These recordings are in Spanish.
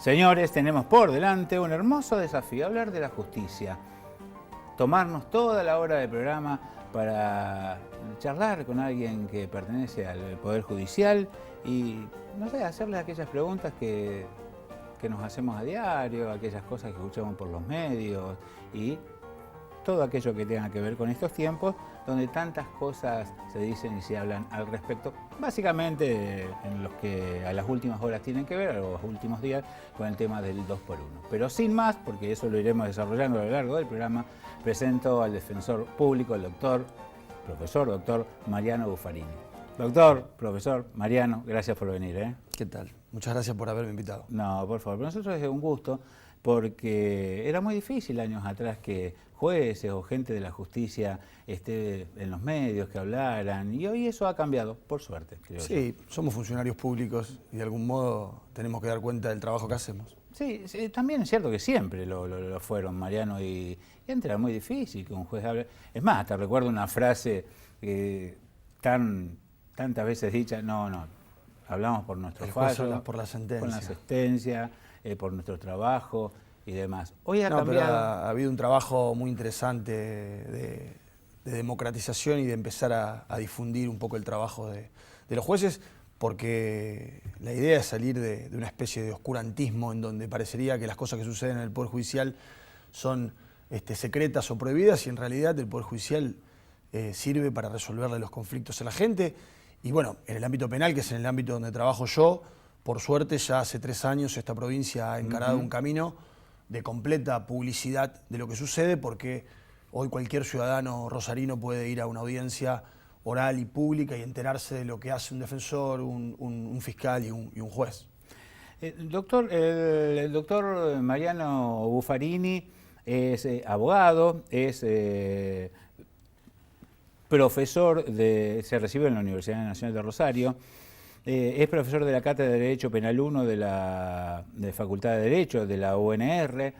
Señores, tenemos por delante un hermoso desafío, hablar de la justicia. Tomarnos toda la hora del programa para charlar con alguien que pertenece al Poder Judicial y, no sé, hacerle aquellas preguntas que nos hacemos a diario, aquellas cosas que escuchamos por los medios y todo aquello que tenga que ver con estos tiempos donde tantas cosas se dicen y se hablan al respecto, básicamente en los que a las últimas horas tienen que ver, a los últimos días, con el tema del 2x1. Pero sin más, porque eso lo iremos desarrollando a lo largo del programa, presento al defensor público, el profesor doctor Mariano Buffarini. Doctor, profesor Mariano, gracias por venir. ¿Qué tal? Muchas gracias por haberme invitado. No, por favor, para nosotros es un gusto porque era muy difícil años atrás que jueces o gente de la justicia esté en los medios, que hablaran, y hoy eso ha cambiado, por suerte, creo yo. Sí, somos funcionarios públicos y de algún modo tenemos que dar cuenta del trabajo que hacemos. Sí, también es cierto que siempre lo fueron, Mariano, y antes era muy difícil que un juez hable. Es más, te recuerdo una frase tantas veces dicha, no, hablamos por nuestro fallo, por la sentencia. Por la sentencia, por nuestro trabajo y demás. Hoy ha cambiado. Pero ha habido un trabajo muy interesante de democratización y de empezar a difundir un poco el trabajo de los jueces, porque la idea es salir de una especie de oscurantismo en donde parecería que las cosas que suceden en el Poder Judicial son secretas o prohibidas, y en realidad el Poder Judicial sirve para resolverle los conflictos a la gente. Y bueno, en el ámbito penal, que es en el ámbito donde trabajo yo, por suerte ya hace 3 años esta provincia ha encarado un camino de completa publicidad de lo que sucede, porque hoy cualquier ciudadano rosarino puede ir a una audiencia oral y pública y enterarse de lo que hace un defensor, un fiscal y un juez. Doctor, el doctor Mariano Buffarini es abogado, es profesor se recibe en la Universidad Nacional de Rosario, es profesor de la Cátedra de Derecho Penal 1 de la Facultad de Derecho de la UNR.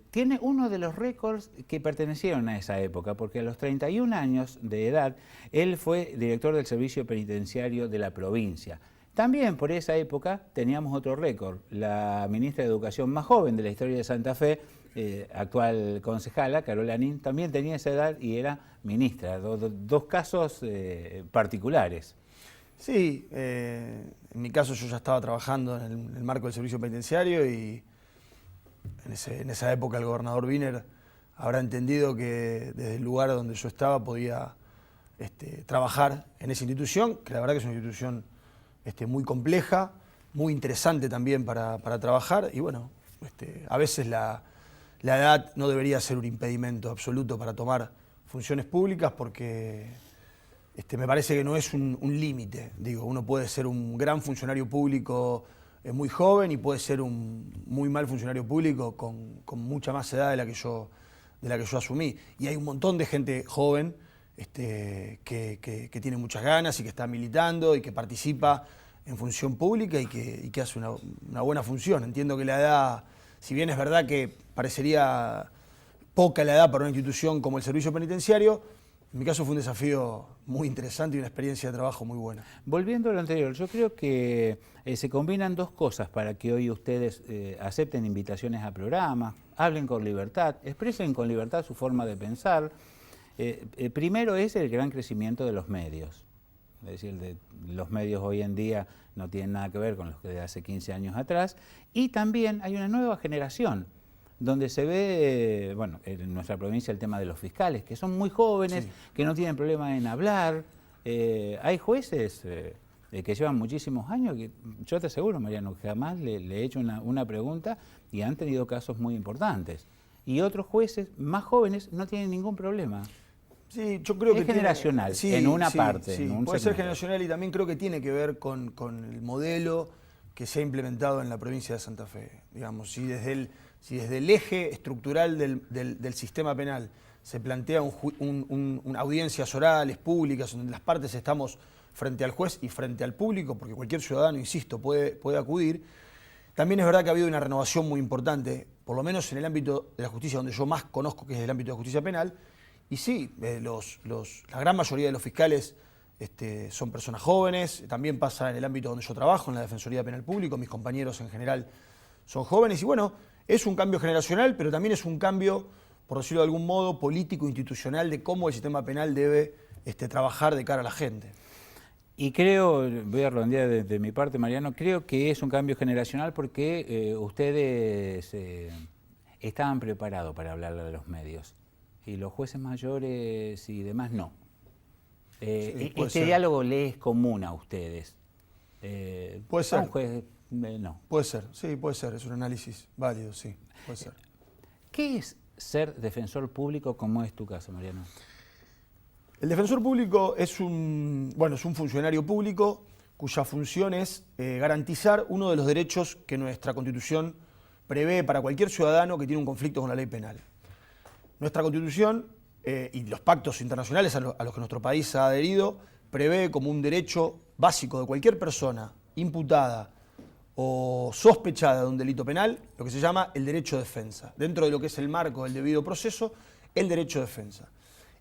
Tiene uno de los récords que pertenecieron a esa época, porque a los 31 años de edad él fue director del Servicio Penitenciario de la provincia. También por esa época teníamos otro récord. La ministra de Educación más joven de la historia de Santa Fe, actual concejala, Carola Nin, también tenía esa edad y era ministra. Dos casos particulares. Sí, en mi caso yo ya estaba trabajando en el marco del servicio penitenciario y en esa época el gobernador Wiener habrá entendido que desde el lugar donde yo estaba podía trabajar en esa institución, que la verdad que es una institución muy compleja, muy interesante también para trabajar, y bueno, a veces la edad no debería ser un impedimento absoluto para tomar funciones públicas, porque me parece que no es un límite. Digo, uno puede ser un gran funcionario público muy joven y puede ser un muy mal funcionario público con mucha más edad de la que yo asumí. Y hay un montón de gente joven que tiene muchas ganas y que está militando y que participa en función pública y que hace una buena función. Entiendo que la edad, si bien es verdad que parecería poca la edad para una institución como el servicio penitenciario, en mi caso fue un desafío muy interesante y una experiencia de trabajo muy buena. Volviendo a lo anterior, yo creo que se combinan dos cosas para que hoy ustedes acepten invitaciones a programas, hablen con libertad, expresen con libertad su forma de pensar. Primero es el gran crecimiento de los medios. Es decir, los medios hoy en día no tienen nada que ver con los que de hace 15 años atrás. Y también hay una nueva generación donde se ve, bueno, en nuestra provincia el tema de los fiscales, que son muy jóvenes, sí, que no tienen problema en hablar. Hay jueces que llevan muchísimos años, que yo te aseguro, Mariano, que jamás le he hecho una pregunta y han tenido casos muy importantes. Y otros jueces más jóvenes no tienen ningún problema. Sí, yo creo que es generacional, sí, en una sí, parte. Sí, en un puede segmento. ser generacional, y también creo que tiene que ver con el modelo que se ha implementado en la provincia de Santa Fe. Digamos, si desde el eje estructural del sistema penal se plantea audiencias orales, públicas, donde las partes estamos frente al juez y frente al público, porque cualquier ciudadano, insisto, puede acudir. También es verdad que ha habido una renovación muy importante, por lo menos en el ámbito de la justicia, donde yo más conozco, que es el ámbito de justicia penal. Y sí, la gran mayoría de los fiscales son personas jóvenes. También pasa en el ámbito donde yo trabajo, en la Defensoría Penal Público. Mis compañeros en general son jóvenes y bueno, es un cambio generacional, pero también es un cambio, por decirlo de algún modo, político, institucional, de cómo el sistema penal debe trabajar de cara a la gente. Y creo, voy a redondear de mi parte, Mariano, creo que es un cambio generacional porque ustedes estaban preparados para hablar a los medios y los jueces mayores y demás no. Este diálogo le es común a ustedes. Puede ser. A un juez, no. Puede ser, sí, puede ser, es un análisis válido, sí, puede ser. ¿Qué es ser defensor público como es tu caso, Mariano? El defensor público es un funcionario público cuya función es garantizar uno de los derechos que nuestra Constitución prevé para cualquier ciudadano que tiene un conflicto con la ley penal. Nuestra Constitución y los pactos internacionales a los que nuestro país ha adherido prevé como un derecho básico de cualquier persona imputada o sospechada de un delito penal lo que se llama el derecho de defensa. Dentro de lo que es el marco del debido proceso, el derecho de defensa.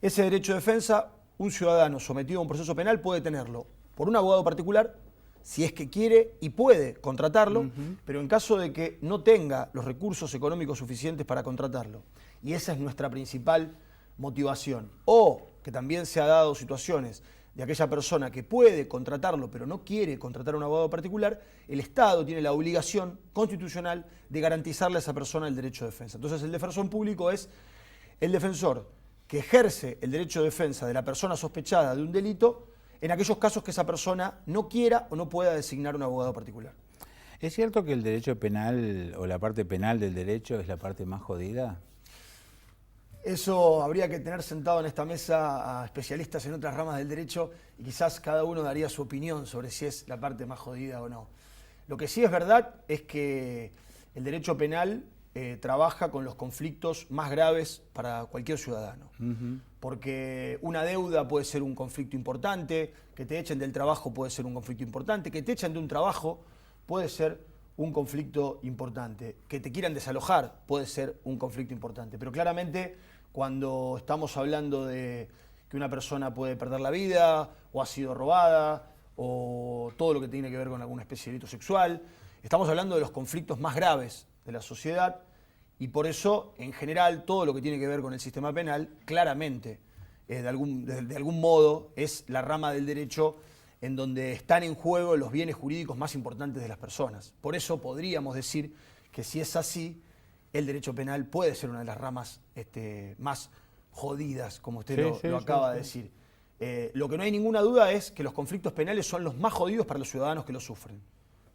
Ese derecho de defensa, un ciudadano sometido a un proceso penal puede tenerlo por un abogado particular, si es que quiere y puede contratarlo, pero en caso de que no tenga los recursos económicos suficientes para contratarlo, y esa es nuestra principal motivación, o que también se ha dado situaciones de aquella persona que puede contratarlo pero no quiere contratar a un abogado particular, el Estado tiene la obligación constitucional de garantizarle a esa persona el derecho de defensa. Entonces el defensor público es el defensor que ejerce el derecho de defensa de la persona sospechada de un delito en aquellos casos que esa persona no quiera o no pueda designar un abogado particular. ¿Es cierto que el derecho penal o la parte penal del derecho es la parte más jodida? Eso habría que tener sentado en esta mesa a especialistas en otras ramas del derecho y quizás cada uno daría su opinión sobre si es la parte más jodida o no. Lo que sí es verdad es que el derecho penal trabaja con los conflictos más graves para cualquier ciudadano. Porque una deuda puede ser un conflicto importante, que te echen del trabajo puede ser un conflicto importante, que te echen de un trabajo puede ser un conflicto importante, que te quieran desalojar puede ser un conflicto importante. Pero claramente cuando estamos hablando de que una persona puede perder la vida o ha sido robada o todo lo que tiene que ver con alguna especie de delito sexual, estamos hablando de los conflictos más graves de la sociedad y por eso, en general, todo lo que tiene que ver con el sistema penal, claramente, de algún modo, es la rama del derecho en donde están en juego los bienes jurídicos más importantes de las personas. Por eso podríamos decir que si es así, el derecho penal puede ser una de las ramas más jodidas, como usted lo acaba de decir. Lo que no hay ninguna duda es que los conflictos penales son los más jodidos para los ciudadanos que los sufren,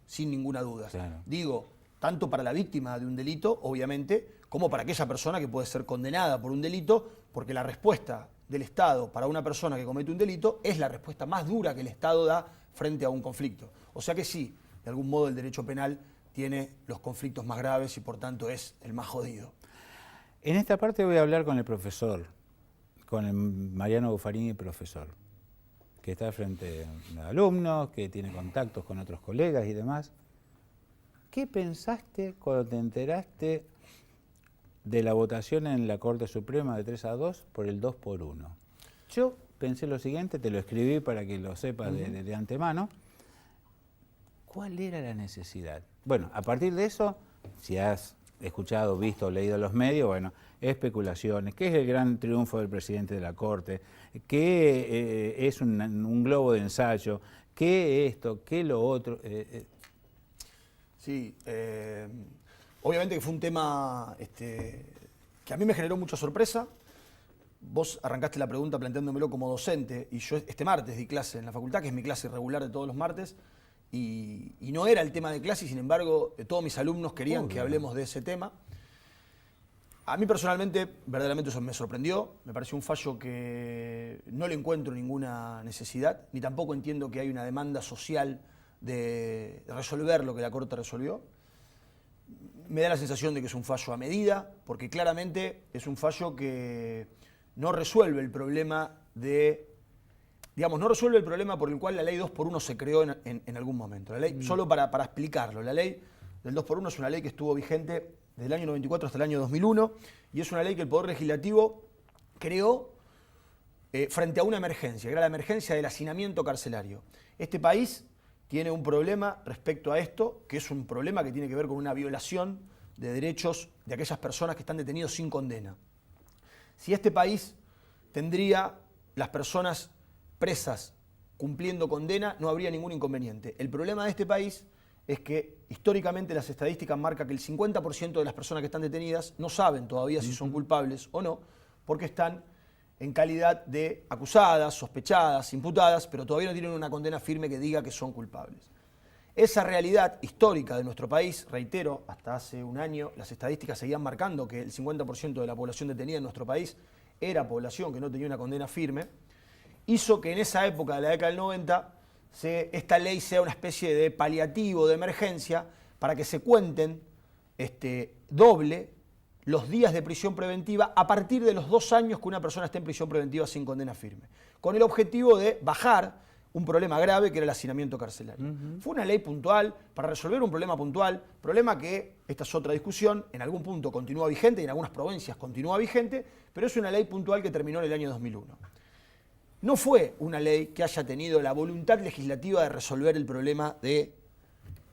sin ninguna duda. Claro. Digo, tanto para la víctima de un delito, obviamente, como para aquella persona que puede ser condenada por un delito, porque la respuesta del Estado para una persona que comete un delito es la respuesta más dura que el Estado da frente a un conflicto. O sea que sí, de algún modo el derecho penal tiene los conflictos más graves y por tanto es el más jodido. En esta parte voy a hablar con el profesor, con el Mariano Buffarini, profesor, que está frente a alumnos, que tiene contactos con otros colegas y demás. ¿Qué pensaste cuando te enteraste de la votación en la Corte Suprema de 3-2 por el 2-1? Yo pensé lo siguiente, te lo escribí para que lo sepas de antemano. ¿Cuál era la necesidad? Bueno, a partir de eso, si has escuchado, visto o leído los medios, bueno, especulaciones, qué es el gran triunfo del presidente de la Corte, qué es un globo de ensayo, qué esto, qué lo otro. Sí, obviamente que fue un tema que a mí me generó mucha sorpresa. Vos arrancaste la pregunta planteándomelo como docente y yo este martes di clase en la facultad, que es mi clase regular de todos los martes, y no era el tema de clase y sin embargo todos mis alumnos querían que hablemos de ese tema. A mí personalmente, verdaderamente eso me sorprendió, me pareció un fallo que no le encuentro ninguna necesidad, ni tampoco entiendo que hay una demanda social de resolver lo que la Corte resolvió. Me da la sensación de que es un fallo a medida, porque claramente es un fallo que no resuelve el problema no resuelve el problema por el cual la ley 2x1 se creó en algún momento. La ley, solo para explicarlo, la ley del 2x1 es una ley que estuvo vigente desde el año 94 hasta el año 2001 y es una ley que el Poder Legislativo creó frente a una emergencia, que era la emergencia del hacinamiento carcelario. Este país tiene un problema respecto a esto, que es un problema que tiene que ver con una violación de derechos de aquellas personas que están detenidos sin condena. Si este país tendría las personas presas cumpliendo condena, no habría ningún inconveniente. El problema de este país es que históricamente las estadísticas marcan que el 50% de las personas que están detenidas no saben todavía si son culpables o no, porque están en calidad de acusadas, sospechadas, imputadas, pero todavía no tienen una condena firme que diga que son culpables. Esa realidad histórica de nuestro país, reitero, hasta hace un año las estadísticas seguían marcando que el 50% de la población detenida en nuestro país era población que no tenía una condena firme, hizo que en esa época de la década del 90 esta ley sea una especie de paliativo, de emergencia, para que se cuenten doble los días de prisión preventiva a partir de los 2 años que una persona esté en prisión preventiva sin condena firme, con el objetivo de bajar un problema grave que era el hacinamiento carcelario. Fue una ley puntual para resolver un problema puntual, problema que, esta es otra discusión, en algún punto continúa vigente y en algunas provincias continúa vigente, pero es una ley puntual que terminó en el año 2001. No fue una ley que haya tenido la voluntad legislativa de resolver el problema de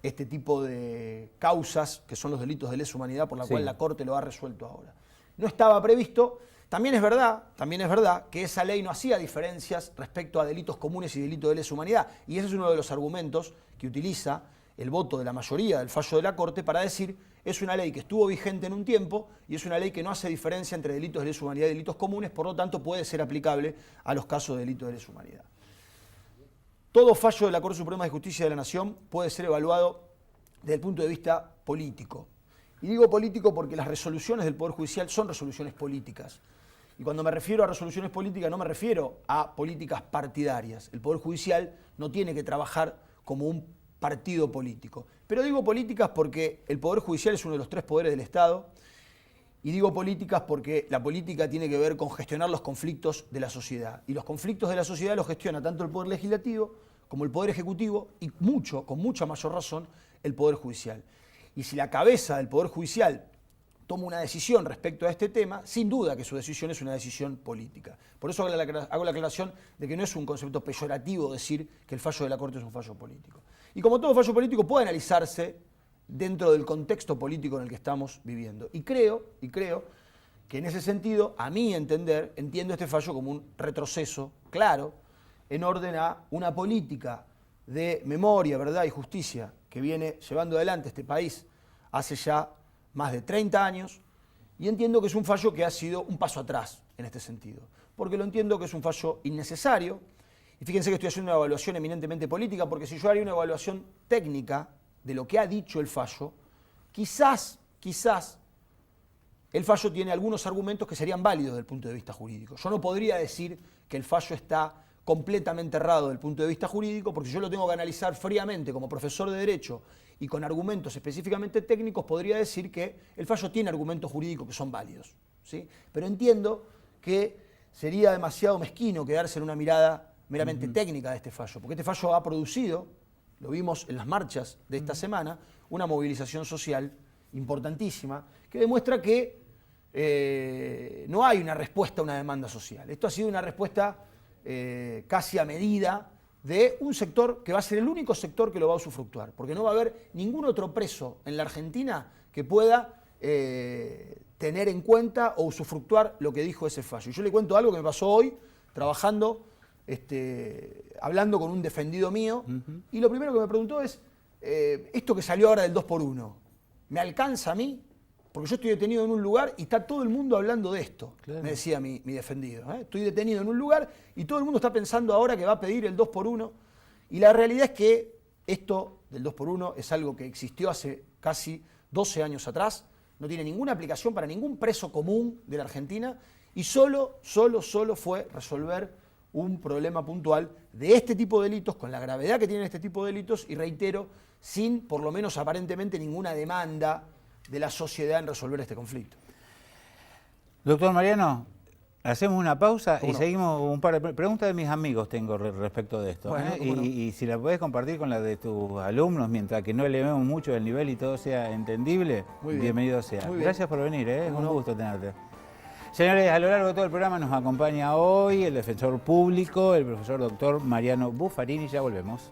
este tipo de causas, que son los delitos de lesa humanidad, por la cual la Corte lo ha resuelto ahora. No estaba previsto. También es verdad que esa ley no hacía diferencias respecto a delitos comunes y delitos de lesa humanidad. Y ese es uno de los argumentos que utiliza el voto de la mayoría del fallo de la Corte para decir es una ley que estuvo vigente en un tiempo y es una ley que no hace diferencia entre delitos de lesa humanidad y delitos comunes, por lo tanto puede ser aplicable a los casos de delitos de lesa humanidad. Todo fallo de la Corte Suprema de Justicia de la Nación puede ser evaluado desde el punto de vista político. Y digo político porque las resoluciones del Poder Judicial son resoluciones políticas. Y cuando me refiero a resoluciones políticas no me refiero a políticas partidarias. El Poder Judicial no tiene que trabajar como un partido político. Pero digo políticas porque el Poder Judicial es uno de los 3 poderes del Estado. Y digo políticas porque la política tiene que ver con gestionar los conflictos de la sociedad. Y los conflictos de la sociedad los gestiona tanto el Poder Legislativo como el Poder Ejecutivo y con mucha mayor razón, el Poder Judicial. Y si la cabeza del Poder Judicial toma una decisión respecto a este tema, sin duda que su decisión es una decisión política. Por eso hago la aclaración de que no es un concepto peyorativo decir que el fallo de la Corte es un fallo político. Y como todo fallo político puede analizarse dentro del contexto político en el que estamos viviendo. Y creo que en ese sentido, a mi entender, entiendo este fallo como un retroceso claro en orden a una política de memoria, verdad y justicia que viene llevando adelante este país hace ya más de 30 años, y entiendo que es un fallo que ha sido un paso atrás en este sentido, porque lo entiendo que es un fallo innecesario, y fíjense que estoy haciendo una evaluación eminentemente política, porque si yo haría una evaluación técnica de lo que ha dicho el fallo, quizás el fallo tiene algunos argumentos que serían válidos desde el punto de vista jurídico. Yo no podría decir que el fallo está completamente errado desde el punto de vista jurídico, porque yo lo tengo que analizar fríamente como profesor de Derecho y con argumentos específicamente técnicos, podría decir que el fallo tiene argumentos jurídicos que son válidos, ¿sí? Pero entiendo que sería demasiado mezquino quedarse en una mirada meramente técnica de este fallo, porque este fallo ha producido, lo vimos en las marchas de esta semana, una movilización social importantísima que demuestra que no hay una respuesta a una demanda social. Esto ha sido una respuesta casi a medida de un sector que va a ser el único sector que lo va a usufructuar, porque no va a haber ningún otro preso en la Argentina que pueda tener en cuenta o usufructuar lo que dijo ese fallo. Y yo le cuento algo que me pasó hoy, trabajando, hablando con un defendido mío, y lo primero que me preguntó es, esto que salió ahora del 2x1, ¿me alcanza a mí? Porque yo estoy detenido en un lugar y está todo el mundo hablando de esto, claro. Me decía mi defendido. Estoy detenido en un lugar y todo el mundo está pensando ahora que va a pedir el 2x1. Y la realidad es que esto del 2x1 es algo que existió hace casi 12 años atrás, no tiene ninguna aplicación para ningún preso común de la Argentina y solo fue resolver un problema puntual de este tipo de delitos, con la gravedad que tienen este tipo de delitos y reitero, sin por lo menos aparentemente ninguna demanda de la sociedad en resolver este conflicto. Doctor Mariano, hacemos una pausa y seguimos un par de preguntas de mis amigos tengo respecto de esto. Bueno, y si la podés compartir con la de tus alumnos, mientras que no elevemos mucho el nivel y todo sea entendible, bienvenido sea. Gracias por venir, es un gusto tenerte. Señores, a lo largo de todo el programa nos acompaña hoy el defensor público, el profesor doctor Mariano Buffarini. Ya volvemos.